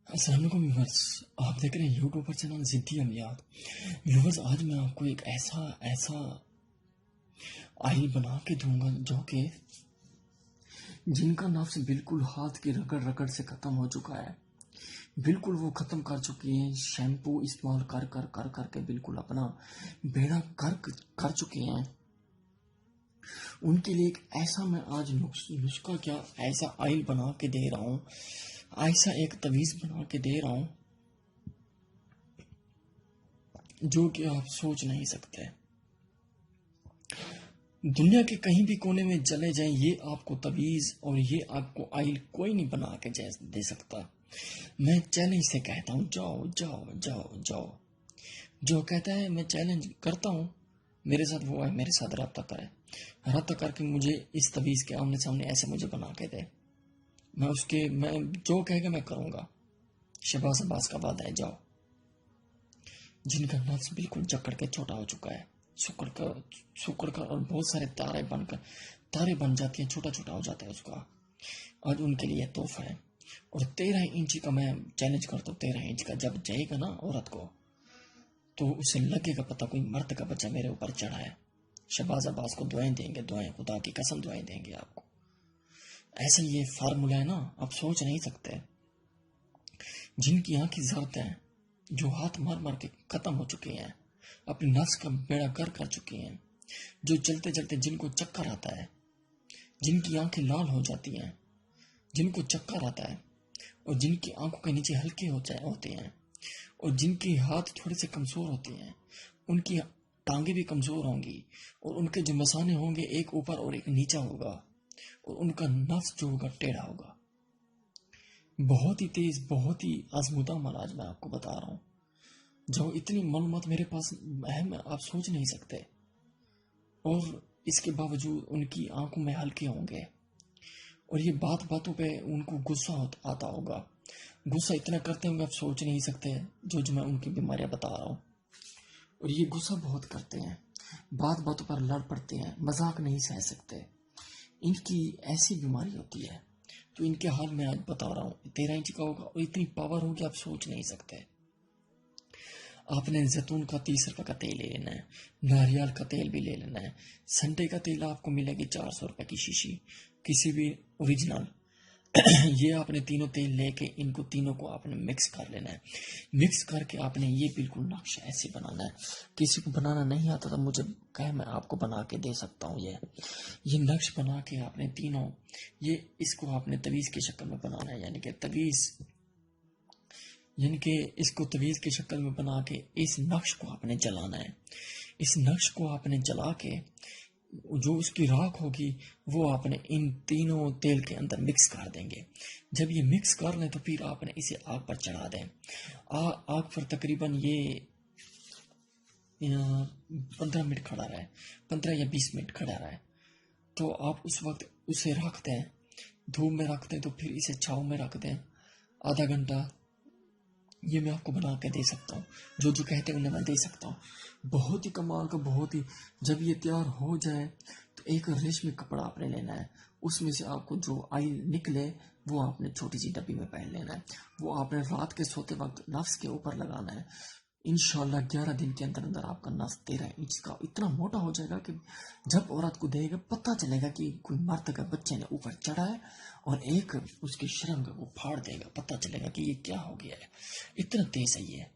अस्सलाम वालेकुम व्यूवर्स, आप देख रहे हैं यूट्यूब पर चैनल ज़िद्दी अमियाद। व्यूवर्स, आज मैं आपको एक ऐसा आइल बना के दूंगा जो कि जिनका नफ्स बिल्कुल हाथ की रगड़ रगड़ से ख़त्म हो चुका है, बिल्कुल वो ख़त्म कर चुकी हैं। शैम्पू इस्तेमाल कर कर कर करके बिल्कुल अपना बेड़ा कर चुके हैं। उनके लिए एक ऐसा मैं आज नुस्खा क्या ऐसा आइल बना के दे रहा हूँ, ऐसा एक तवीज़ बना के दे रहा हूँ जो कि आप सोच नहीं सकते। दुनिया के कहीं भी कोने में चले जाएं, ये आपको तवीज़ और ये आपको आइल कोई नहीं बना के दे सकता। मैं चैलेंज से कहता हूँ, जाओ जाओ जाओ जाओ। जो कहता है मैं चैलेंज करता हूँ मेरे साथ, वो है मेरे साथ रब्ता करे, रब्ता करके मुझे इस तवीज़ के आमने सामने ऐसे मुझे बना के दे। मैं जो कहेगा मैं करूँगा। शहबाज अब्बास का वादा है, जाओ। जिनका नफ्स बिल्कुल जकड़ के छोटा हो चुका है, सुकड़ का और बहुत सारे तारे बन जाती हैं, छोटा छोटा हो जाता है उसका। आज उनके लिए तोहफा है। और 13 इंच का मैं चैलेंज करता हूँ। 13 इंच का जब जाएगा ना औरत को, तो उसे लगेगा पता कोई मर्द का बच्चा मेरे ऊपर चढ़ा है। शहबाज अब्बास को दुआएं देंगे, दुआएं, खुदा की कसम दुआएं देंगे आपको। ऐसा ये फार्मूला है ना, आप सोच नहीं सकते। जिनकी आंखें जर्द हैं, जो हाथ मार मार के खत्म हो चुके हैं, अपनी नस का बेड़ा कर चुके हैं, जो चलते चलते जिनको चक्कर आता है, जिनकी आंखें लाल हो जाती हैं, जिनको चक्कर आता है, और जिनकी आंखों के नीचे हल्के होते हैं, और जिनके हाथ थोड़े से कमज़ोर होते हैं, उनकी टांगे भी कमज़ोर होंगी, और उनके जो मसाने होंगे एक ऊपर और एक नीचा होगा, और उनका नफ्स जो होगा टेढ़ा होगा। बहुत ही तेज, बहुत ही आजमूदा अमल आज मैं आपको बता रहा हूँ, जो इतनी मालूमात मेरे पास है मैं आप सोच नहीं सकते। और इसके बावजूद उनकी आंखों में हल्के होंगे, और ये बातों पे उनको गुस्सा आता होगा। गुस्सा इतना करते होंगे आप सोच नहीं सकते, जो मैं उनकी बीमारियां बता रहा हूँ। और ये गुस्सा बहुत करते हैं, बातों पर लड़ पड़ते हैं, मजाक नहीं सह सकते। इनकी ऐसी बीमारी होती है, तो इनके हाल में आज बता रहा हूँ। 13 इंच का होगा और इतनी पावर होगी आप सोच नहीं सकते। आपने जैतून का 30 रुपये का तेल ले लेना है, नारियल का तेल भी ले लेना है। संडे का तेल आपको मिलेगी 400 रुपये की शीशी, किसी भी ओरिजिनल। ये आपने तीनों तेल लेके इनको तीनों को आपने मिक्स कर लेना है। मिक्स करके आपने ये बिल्कुल नक्शा ऐसे बनाना है। किसी को बनाना नहीं आता तो मुझे कहे, मैं आपको बना के दे सकता हूँ। ये नक्श बना के आपने तीनों इसको आपने तवीज़ की शक्ल में बनाना है, यानी कि इसको तवीज़ की शक्ल में बना के इस नक्श को आपने जलाना है। इस नक्श को आपने जला के जो उसकी राख होगी वो आपने इन तीनों तेल के अंदर मिक्स कर देंगे। जब ये मिक्स कर लें तो फिर आपने इसे आग पर चढ़ा दें। आग पर तकरीबन ये 15 मिनट खड़ा रहे, 15 या 20 मिनट खड़ा रहे। तो आप उस वक्त उसे रख दें, धूप में रख दें, तो फिर इसे छाँव में रख दें आधा घंटा। ये मैं आपको बना के दे सकता हूँ, जो कहते हैं उन्हें मैं दे सकता हूँ। बहुत ही कमाल का, बहुत ही। जब ये तैयार हो जाए तो एक रेशमी कपड़ा आपने लेना है, उसमें से आपको जो आइल निकले वो आपने छोटी सी डब्बी में पहन लेना है। वो आपने रात के सोते वक्त नफ्स के ऊपर लगाना है। इंशाल्लाह 11 दिन के अंदर अंदर आपका नफ्स 13 इंच का इतना मोटा हो जाएगा कि जब औरत को देगा पता चलेगा कि कोई मर्द का बच्चे ने ऊपर चढ़ा है, और एक उसकी शर्म को फाड़ देगा, पता चलेगा कि ये क्या हो गया है। इतना तेज है ये।